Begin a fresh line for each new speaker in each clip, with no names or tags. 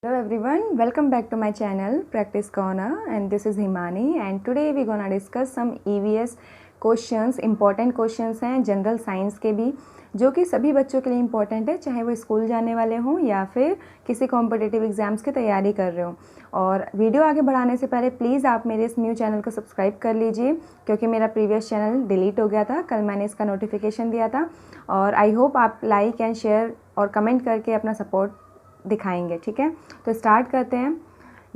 Hello everyone, welcome back to my channel Practice Corner, and this is Himani, and today we gonna discuss some EVS questions, important questions हैं general science के भी, जो कि सभी बच्चों के लिए इम्पॉर्टेंट है, चाहे वो स्कूल जाने वाले हों या फिर किसी कॉम्पिटिटिव एग्जाम्स की तैयारी कर रहे हो। और वीडियो आगे बढ़ाने से पहले प्लीज़ आप मेरे इस न्यू चैनल को सब्सक्राइब कर लीजिए, क्योंकि मेरा प्रीवियस चैनल डिलीट हो गया था, कल मैंने इसका नोटिफिकेशन दिया था। और आई होप आप लाइक एंड शेयर और कमेंट करके अपना सपोर्ट दिखाएंगे। ठीक है, तो स्टार्ट करते हैं।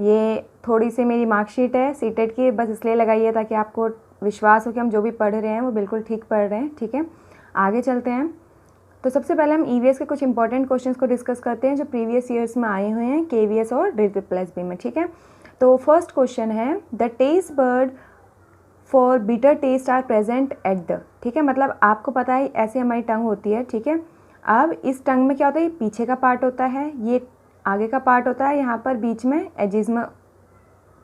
ये थोड़ी सी मेरी मार्कशीट है सीटेट की, बस इसलिए लगाई है ताकि आपको विश्वास हो कि हम जो भी पढ़ रहे हैं वो बिल्कुल ठीक पढ़ रहे हैं। ठीक है, आगे चलते हैं। तो सबसे पहले हम ईवीएस के कुछ इंपॉर्टेंट क्वेश्चंस को डिस्कस करते हैं जो प्रीवियस ईयर्स में आए हुए हैं केवीएस और DPPLSB में। ठीक है, तो फर्स्ट क्वेश्चन है the taste bud for bitter taste are present at the. ठीक है, मतलब आपको पता है ऐसे हमारी टंग होती है। ठीक है, अब इस टंग में क्या होता है, ये पीछे का पार्ट होता है, ये आगे का पार्ट होता है, यहाँ पर बीच में एजिज में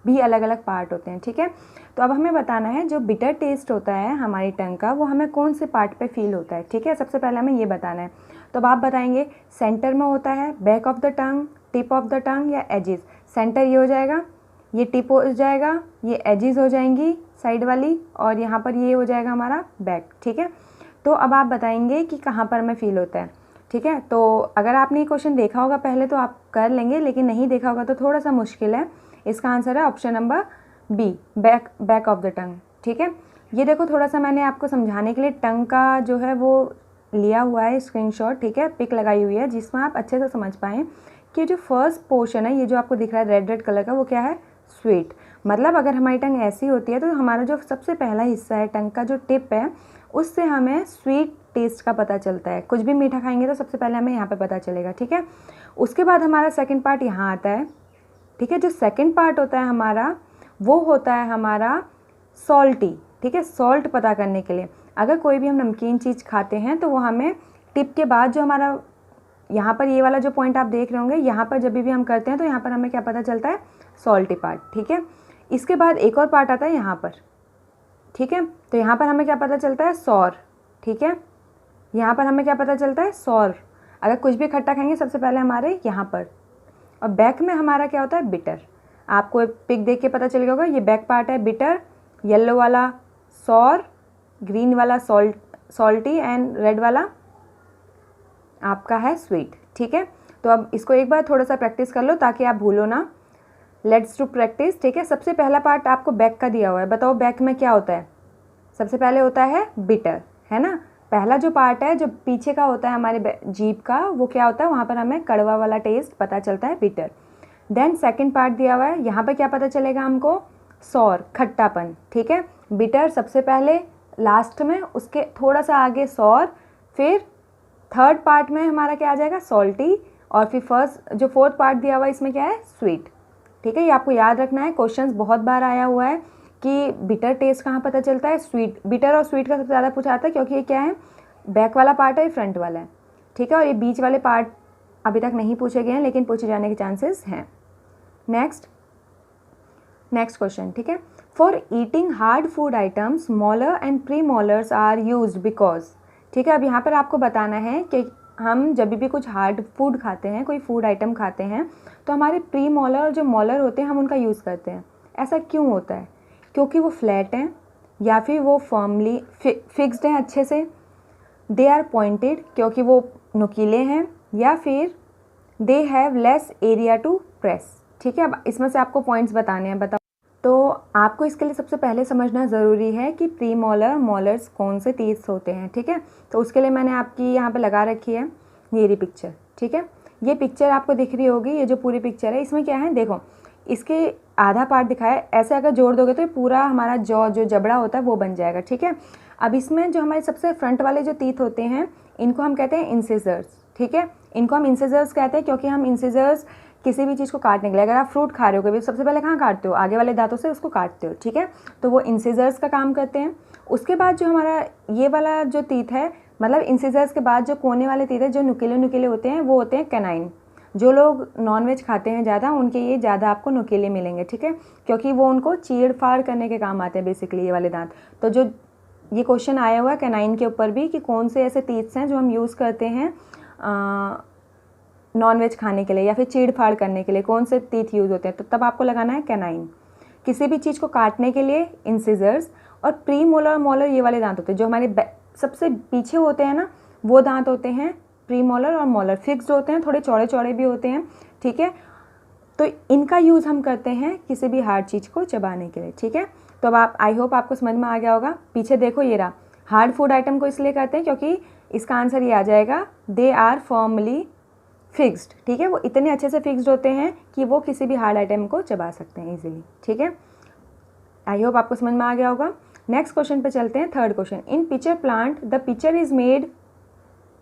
भी अलग अलग पार्ट होते हैं। ठीक है, तो अब हमें बताना है जो बिटर टेस्ट होता है हमारी टंग का वो हमें कौन से पार्ट पे फील होता है। ठीक है, सबसे पहले हमें ये बताना है। तो अब आप बताएंगे सेंटर में होता है, back of the tongue, tip of the टंग या एजिज। सेंटर ये हो जाएगा, ये टिप हो जाएगा, ये एजिज हो जाएंगी साइड वाली, और यहाँ पर ये हो जाएगा हमारा बैक। ठीक है, तो अब आप बताएंगे कि कहाँ पर हमें फील होता है। ठीक है, तो अगर आपने ये क्वेश्चन देखा होगा पहले तो आप कर लेंगे, लेकिन नहीं देखा होगा तो थोड़ा सा मुश्किल है। इसका आंसर है option number B, back of the tongue. ठीक है, ये देखो थोड़ा सा मैंने आपको समझाने के लिए टंग का जो है वो लिया हुआ है स्क्रीनशॉट। ठीक है, पिक लगाई हुई है जिसमें आप अच्छे से समझ पाएँ कि जो फर्स्ट पोर्शन है, ये जो आपको दिख रहा है रेड रेड कलर का, वो क्या है, स्वीट। मतलब अगर हमारी टंग ऐसी होती है तो हमारा जो सबसे पहला हिस्सा है टंग का, जो टिप है, उससे हमें स्वीट टेस्ट का पता चलता है। कुछ भी मीठा खाएंगे तो सबसे पहले हमें यहाँ पे पता चलेगा। ठीक है, उसके बाद हमारा सेकंड पार्ट यहाँ आता है। ठीक है, जो सेकंड पार्ट होता है हमारा वो होता है हमारा सॉल्टी। ठीक है, सॉल्ट पता करने के लिए अगर कोई भी हम नमकीन चीज़ खाते हैं तो वो हमें टिप के बाद जो हमारा यहाँ पर ये वाला जो पॉइंट आप देख रहे होंगे, यहाँ पर जब भी हम करते हैं तो यहाँ पर हमें क्या पता चलता है, सॉल्टी पार्ट। ठीक है, इसके बाद एक और पार्ट आता है यहाँ पर। ठीक है, तो यहाँ पर हमें क्या पता चलता है, सॉर। ठीक है, यहाँ पर हमें क्या पता चलता है, सॉर। अगर कुछ भी खट्टा खाएंगे सबसे पहले हमारे यहाँ पर, और बैक में हमारा क्या होता है, बिटर। आपको एक पिक देख के पता चल गया होगा, ये बैक पार्ट है बिटर, येलो वाला सॉर, ग्रीन वाला सॉल्टी एंड रेड वाला आपका है स्वीट। ठीक है, तो अब इसको एक बार थोड़ा सा प्रैक्टिस कर लो ताकि आप भूलो ना। Let's to practice. ठीक है, सबसे पहला पार्ट आपको बैक का दिया हुआ है, बताओ बैक में क्या होता है। सबसे पहले होता है बिटर, है ना। पहला जो पार्ट है जो पीछे का होता है हमारे जीभ का, वो क्या होता है, वहाँ पर हमें कड़वा वाला टेस्ट पता चलता है, बिटर। देन सेकंड पार्ट दिया हुआ है, यहाँ पर क्या पता चलेगा हमको, सॉर, खट्टापन। ठीक है, बिटर सबसे पहले, लास्ट में उसके थोड़ा सा आगे सॉर, फिर थर्ड पार्ट में हमारा क्या आ जाएगा, सॉल्टी, और फिर फर्स्ट जो फोर्थ पार्ट दिया हुआ है इसमें क्या है, स्वीट। ठीक है, ये आपको याद रखना है, क्वेश्चंस बहुत बार आया हुआ है कि बिटर टेस्ट कहाँ पता चलता है, स्वीट। बिटर और स्वीट का सबसे ज़्यादा पूछा आता है क्योंकि ये क्या है, बैक वाला पार्ट है, ये फ्रंट वाला है। ठीक है, और ये बीच वाले पार्ट अभी तक नहीं पूछे गए हैं लेकिन पूछे जाने के चांसेस हैं। Next question. ठीक है, for eating hard food items molar and premolars are used because. ठीक है, अब यहाँ पर आपको बताना है कि हम जब भी कुछ हार्ड फूड खाते हैं, कोई फूड आइटम खाते हैं, तो हमारे प्री मोलर और जो मोलर होते हैं हम उनका यूज़ करते हैं। ऐसा क्यों होता है, क्योंकि वो फ्लैट हैं, या फिर वो फर्मली फिक्स्ड हैं अच्छे से, दे आर पॉइंटेड क्योंकि वो नुकीले हैं, या फिर they have less area to press. ठीक है, अब इसमें से आपको पॉइंट्स बताने हैं, बताओ। तो आपको इसके लिए सबसे पहले समझना ज़रूरी है कि प्री मोलर मोलर्स कौन से टीथ होते हैं। ठीक है, तो उसके लिए मैंने आपकी यहाँ पे लगा रखी है मेरी पिक्चर। ठीक है, ये पिक्चर आपको दिख रही होगी, ये जो पूरी पिक्चर है इसमें क्या है, देखो इसके आधा पार्ट दिखाया है, ऐसे अगर जोड़ दोगे तो पूरा हमारा जो जबड़ा होता है वो बन जाएगा। ठीक है, अब इसमें जो हमारे सबसे फ्रंट वाले जो टीथ होते हैं इनको हम कहते हैं इंसिजर्स। ठीक है, इनको हम इंसिजर्स कहते हैं क्योंकि हम इंसिजर्स किसी भी चीज़ को काटने के लिए, अगर आप फ्रूट खा रहे हो कभी, सबसे पहले कहाँ काटते हो, आगे वाले दांतों से उसको काटते हो। ठीक है, तो वो इंसिजर्स का काम करते हैं। उसके बाद जो हमारा ये वाला जो टीथ है, मतलब इंसिजर्स के बाद जो कोने वाले टीथ है जो नुकीले नुकीले होते हैं, वो होते हैं कैनाइन। जो लोग नॉनवेज खाते हैं ज़्यादा उनके ये ज़्यादा आपको नुकीले मिलेंगे। ठीक है, क्योंकि वो उनको चीड़ फाड़ करने के काम आते हैं बेसिकली ये वाले दांत। तो जो ये क्वेश्चन आया हुआ है कैनाइन के ऊपर भी कि कौन से ऐसे टीथ्स हैं जो हम यूज़ करते हैं नॉनवेज खाने के लिए या फिर चीड़ फाड़ करने के लिए कौन से टीथ यूज़ होते हैं, तो तब आपको लगाना है कैनाइन। किसी भी चीज़ को काटने के लिए इंसिजर्स। और प्री मोलर और मोलर ये वाले दांत होते हैं जो हमारे सबसे पीछे होते हैं ना, वो दांत होते हैं प्री मोलर और मोलर। फिक्स्ड होते हैं, थोड़े चौड़े चौड़े भी होते हैं, ठीक है। तो इनका यूज़ हम करते हैं किसी भी हार्ड चीज़ को चबाने के लिए, ठीक है। तो अब आप, आई होप आपको समझ में आ गया होगा। पीछे देखो ये रहा, हार्ड फूड आइटम को इसलिए करते हैं क्योंकि इसका आंसर ये आ जाएगा, दे आर फर्मली फिक्स्ड, ठीक है। वो इतने अच्छे से फिक्स्ड होते हैं कि वो किसी भी हार्ड आइटम को चबा सकते हैं इजीली, ठीक है। आई होप आपको समझ में आ गया होगा। नेक्स्ट क्वेश्चन पे चलते हैं, third question. In pitcher plant the pitcher is made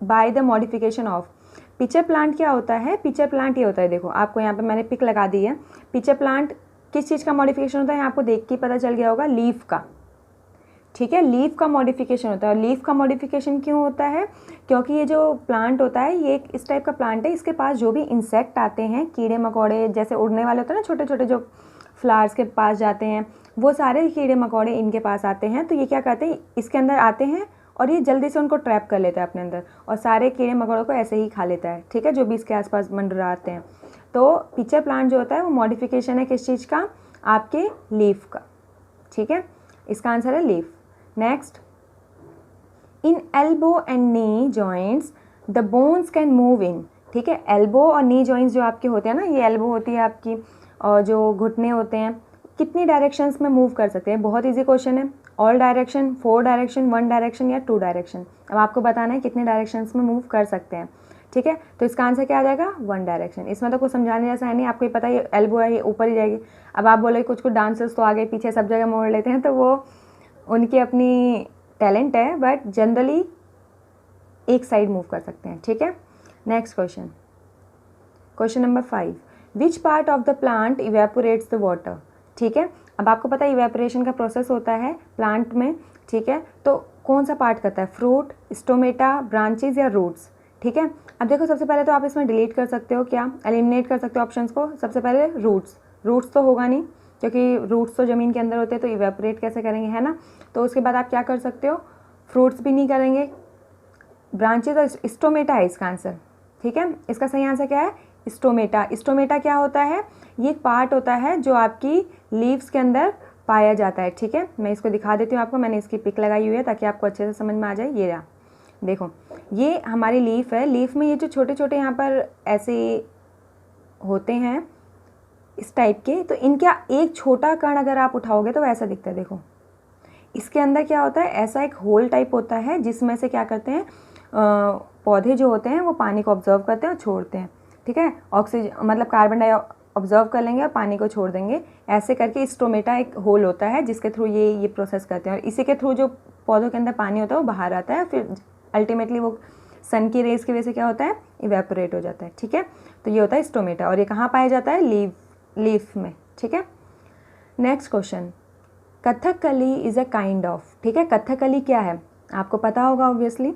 by the modification of. Pitcher plant क्या होता है? पिचर प्लांट ये होता है, देखो आपको यहाँ पे मैंने पिक लगा दी है। पिचर प्लांट किस चीज़ का मॉडिफिकेशन होता है, आपको देख के पता चल गया होगा, लीफ का, ठीक है। लीफ का मॉडिफिकेशन होता है। और लीफ का मॉडिफिकेशन क्यों होता है? क्योंकि ये जो प्लांट होता है ये एक इस टाइप का प्लांट है, इसके पास जो भी इंसेक्ट आते हैं, कीड़े मकोड़े जैसे उड़ने वाले होते हैं ना, छोटे छोटे जो फ्लावर्स के पास जाते हैं, वो सारे कीड़े मकोड़े इनके पास आते हैं। तो ये क्या करते हैं, इसके अंदर आते हैं और ये जल्दी से उनको ट्रैप कर लेता है अपने अंदर, और सारे कीड़े मकोड़ों को ऐसे ही खा लेता है, ठीक है, जो भी इसके आसपास मंडराते हैं। तो पिचर प्लांट जो होता है वो मॉडिफिकेशन है किस चीज़ का? आपके लीफ का, ठीक है। इसका आंसर है leaf. Next, in elbow and knee joints the bones can move in, ठीक है। एल्बो और नी जॉइंट्स जो आपके होते हैं ना, ये एल्बो होती है आपकी, और जो घुटने होते हैं, कितनी डायरेक्शंस में मूव कर सकते हैं? बहुत इजी क्वेश्चन है। ऑल डायरेक्शन, 4 डायरेक्शन, 1 डायरेक्शन या 2 डायरेक्शन। अब आपको बताना है कितने डायरेक्शंस में मूव कर सकते हैं, ठीक है। तो इसका आंसर क्या आ जाएगा? 1 डायरेक्शन। इसमें तो कुछ समझाने जैसा है नहीं, आपको ही पता है ये एल्बो है, ये ऊपर ही जाएगी। अब आप बोले कुछ कुछ डांसर्स तो आगे पीछे सब जगह मोड़ लेते हैं, तो वो उनकी अपनी टैलेंट है, बट जनरली एक साइड मूव कर सकते हैं, ठीक है। Next question, question number 5, which part of the plant evaporates the water, ठीक है। अब आपको पता है इवेपोरेशन का प्रोसेस होता है प्लांट में, ठीक है। तो कौन सा पार्ट करता है? फ्रूट, स्टोमेटा, ब्रांचेज या रूट्स, ठीक है। अब देखो सबसे पहले तो आप इसमें डिलीट कर सकते हो, क्या एलिमिनेट कर सकते हो ऑप्शंस को। सबसे पहले रूट्स, रूट्स तो होगा नहीं क्योंकि रूट्स तो ज़मीन के अंदर होते हैं, तो इवेपोरेट कैसे करेंगे, है ना। तो उसके बाद आप क्या कर सकते हो, फ्रूट्स भी नहीं करेंगे। ब्रांचेज और स्टोमेटा है इसका आंसर, ठीक है। इसका सही आंसर क्या है? स्टोमेटा। स्टोमेटा क्या होता है? ये एक पार्ट होता है जो आपकी लीव्स के अंदर पाया जाता है, ठीक है। मैं इसको दिखा देती हूँ आपको, मैंने इसकी पिक लगाई हुई है ताकि आपको अच्छे से समझ में आ जाए। ये रहा, देखो ये हमारी लीफ है। लीफ में ये जो छोटे छोटे यहाँ पर ऐसे होते हैं इस टाइप के, तो इनका एक छोटा कण अगर आप उठाओगे तो वैसा दिखता है। देखो इसके अंदर क्या होता है, ऐसा एक होल टाइप होता है जिसमें से क्या करते हैं, पौधे जो होते हैं वो पानी को ऑब्जर्व करते हैं और छोड़ते हैं, ठीक है। ऑक्सीजन मतलब कार्बन डाइऑक्साइड ऑब्जर्व कर लेंगे और पानी को छोड़ देंगे। ऐसे करके स्टोमेटा एक होल होता है जिसके थ्रू ये प्रोसेस करते हैं, और इसी के थ्रू जो पौधों के अंदर पानी होता है वो बाहर आता है, फिर अल्टीमेटली वो सन की रेज की वजह से क्या होता है, इवेपोरेट हो जाता है, ठीक है। तो ये होता है स्टोमेटा, और ये कहाँ पाया जाता है? लीफ में, ठीक है। Next question, Kathakali is a kind of, ठीक है। कथकली क्या है आपको पता होगा ऑब्वियसली।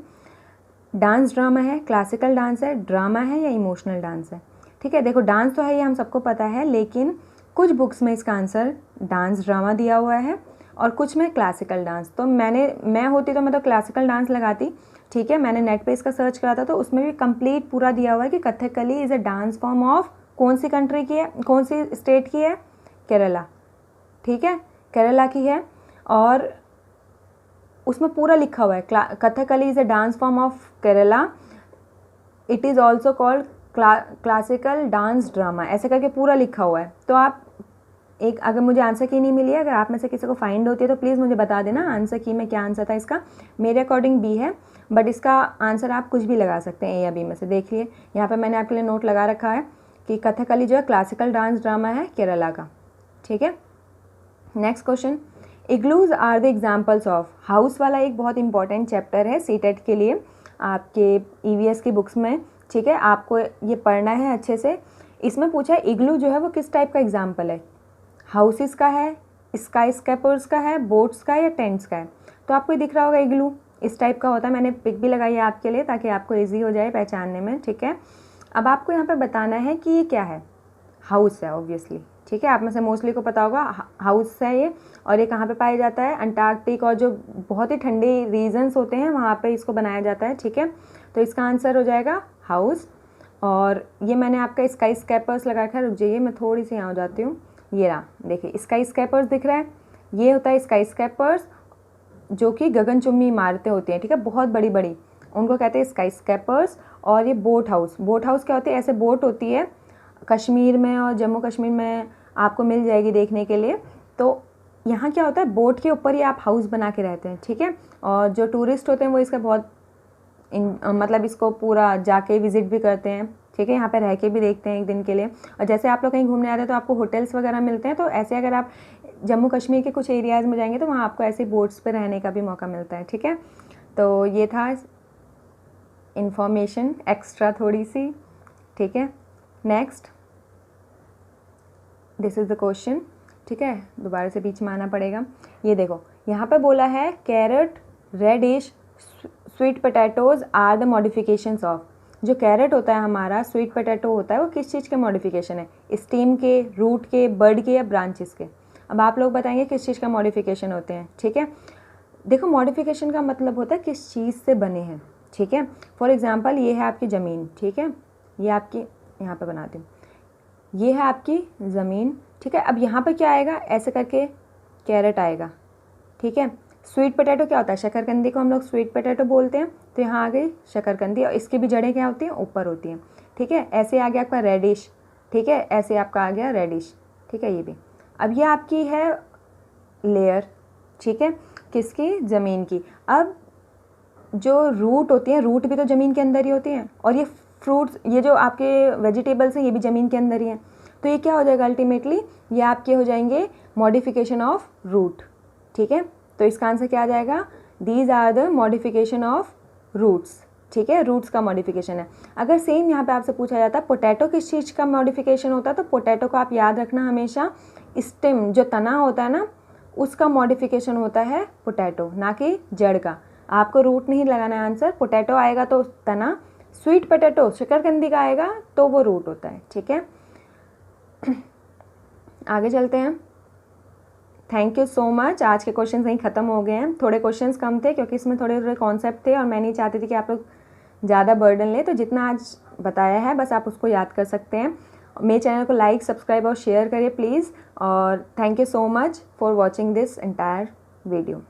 डांस ड्रामा है, क्लासिकल डांस है, ड्रामा है या इमोशनल डांस है, ठीक है। देखो डांस तो है, ये हम सबको पता है, लेकिन कुछ बुक्स में इसका आंसर डांस ड्रामा दिया हुआ है और कुछ में क्लासिकल डांस। तो मैं होती तो मैं तो क्लासिकल डांस लगाती, ठीक है। मैंने नेट पे इसका सर्च करा था तो उसमें भी कंप्लीट पूरा दिया हुआ है कि Kathakali is a dance form of कौन सी कंट्री की है, कौन सी स्टेट की है? केरला, ठीक है, केरला की है। और उसमें पूरा लिखा हुआ है Kathakali is a dance form of Kerala, it is also called classical dance drama, ऐसे करके पूरा लिखा हुआ है। तो आप एक, अगर मुझे आंसर की नहीं मिली है, अगर आप में से किसी को फाइंड होती है तो प्लीज़ मुझे बता देना आंसर की में क्या आंसर था इसका। मेरे अकॉर्डिंग बी है, बट इसका आंसर आप कुछ भी लगा सकते हैं, ए या बी में से। देखिए यहाँ पे मैंने आपके लिए नोट लगा रखा है कि कथकली जो है क्लासिकल डांस ड्रामा है केरला का, ठीक है। Next question, igloos are the examples of. House वाला एक बहुत इंपॉर्टेंट चैप्टर है सीटेट के लिए आपके ईवीएस की बुक्स में, ठीक है। आपको ये पढ़ना है अच्छे से। इसमें पूछा है इग्लू जो है वो किस टाइप का एग्जाम्पल है, हाउसेस का है, स्काई स्केपर्स का है, बोट्स का है या टेंट्स का है। तो आपको दिख रहा होगा इग्लू इस टाइप का होता है। मैंने पिक भी लगाई है आपके लिए ताकि आपको ईजी हो जाए पहचानने में, ठीक है। अब आपको यहाँ पे बताना है कि ये क्या है। हाउस है ऑब्वियसली, ठीक है। आप में से मोस्टली को पता होगा हाउस है ये, और ये कहाँ पे पाया जाता है? अंटार्कटिक और जो बहुत ही ठंडे रीजन्स होते हैं वहाँ पे इसको बनाया जाता है, ठीक है। तो इसका आंसर हो जाएगा हाउस। और ये मैंने आपका स्काई स्कैपर्स लगा रखा है। रुक जाइए, मैं थोड़ी सी यहाँ हो जाती हूँ। ये रहा, देखिए स्काई स्कैपर्स दिख रहा है। ये होता है स्काई स्कैपर्स, जो कि गगनचुम्बी इमारतें होती हैं, ठीक है, बहुत बड़ी बड़ी, उनको कहते हैं स्काई स्कैपर्स। और ये बोट हाउस, बोट हाउस क्या होती है, ऐसे बोट होती है कश्मीर में और जम्मू कश्मीर में आपको मिल जाएगी देखने के लिए। तो यहाँ क्या होता है, बोट के ऊपर ही आप हाउस बना के रहते हैं, ठीक है। और जो टूरिस्ट होते हैं वो इसका बहुत मतलब इसको पूरा जाके विजिट भी करते हैं, ठीक है, यहाँ पे रह के भी देखते हैं एक दिन के लिए। और जैसे आप लोग कहीं घूमने आते हैं तो आपको होटल्स वगैरह मिलते हैं, तो ऐसे अगर आप जम्मू कश्मीर के कुछ एरियाज़ में जाएंगे तो वहाँ आपको ऐसे बोट्स पे रहने का भी मौका मिलता है, ठीक है। तो ये था इंफॉर्मेशन एक्स्ट्रा थोड़ी सी, ठीक है। Next, this is the question, ठीक है, दोबारा से बीच में आना पड़ेगा। ये देखो यहाँ पे बोला है carrot, radish, sweet potatoes are the modifications of. जो कैरेट होता है हमारा, स्वीट पोटैटो होता है, वो किस चीज़ के मॉडिफिकेशन है, स्टेम के, रूट के, बर्ड के या ब्रांचेस के। अब आप लोग बताएंगे किस चीज़ का मॉडिफिकेशन होते हैं, ठीक है। देखो मॉडिफिकेशन का मतलब होता है किस चीज़ से बने हैं, ठीक है। फॉर एग्जांपल ये है आपकी ज़मीन, ठीक है, ये आपकी यहाँ पे बनाती हूँ, ये है आपकी ज़मीन, ठीक है। अब यहाँ पे क्या आएगा, ऐसे करके कैरेट आएगा, ठीक है। स्वीट पोटैटो क्या होता है, शकरकंदी को हम लोग स्वीट पोटैटो बोलते हैं, तो यहाँ आ गई शकरकंदी, और इसकी भी जड़ें क्या होती हैं, ऊपर होती हैं, ठीक है। ऐसे आ गया आपका रेडिश, ठीक है, ऐसे आपका आ गया रेडिश, ठीक है, ये भी। अब ये आपकी है लेयर, ठीक है, किसकी, ज़मीन की। अब जो रूट होती है, रूट भी तो ज़मीन के अंदर ही होती हैं, और ये फ्रूट्स, ये जो आपके वेजिटेबल्स हैं, ये भी ज़मीन के अंदर ही हैं। तो ये क्या हो जाएगा अल्टीमेटली, ये आपके हो जाएंगे मॉडिफिकेशन ऑफ रूट, ठीक है। तो इसका आंसर क्या आ जाएगा, these are the modification of roots, ठीक है, रूट्स का मॉडिफिकेशन है। अगर सेम यहाँ पे आपसे पूछा जाता है पोटैटो किस चीज़ का मॉडिफिकेशन होता है, तो पोटैटो को आप याद रखना हमेशा, स्टेम जो तना होता है ना, उसका मॉडिफिकेशन होता है पोटैटो, ना कि जड़ का। आपको रूट नहीं लगाना है आंसर, पोटैटो आएगा तो तना, स्वीट पोटैटो शकरकंदी का आएगा तो वो रूट होता है, ठीक है। आगे चलते हैं। Thank you so much. आज के क्वेश्चन यहीं ख़त्म हो गए हैं। थोड़े क्वेश्चंस कम थे क्योंकि इसमें थोड़े थोड़े कॉन्सेप्ट थे और मैं नहीं चाहती थी कि आप लोग ज़्यादा बर्डन लें, तो जितना आज बताया है बस आप उसको याद कर सकते हैं। मेरे चैनल को लाइक, सब्सक्राइब और शेयर करिए प्लीज़। और thank you so much for watching this entire video.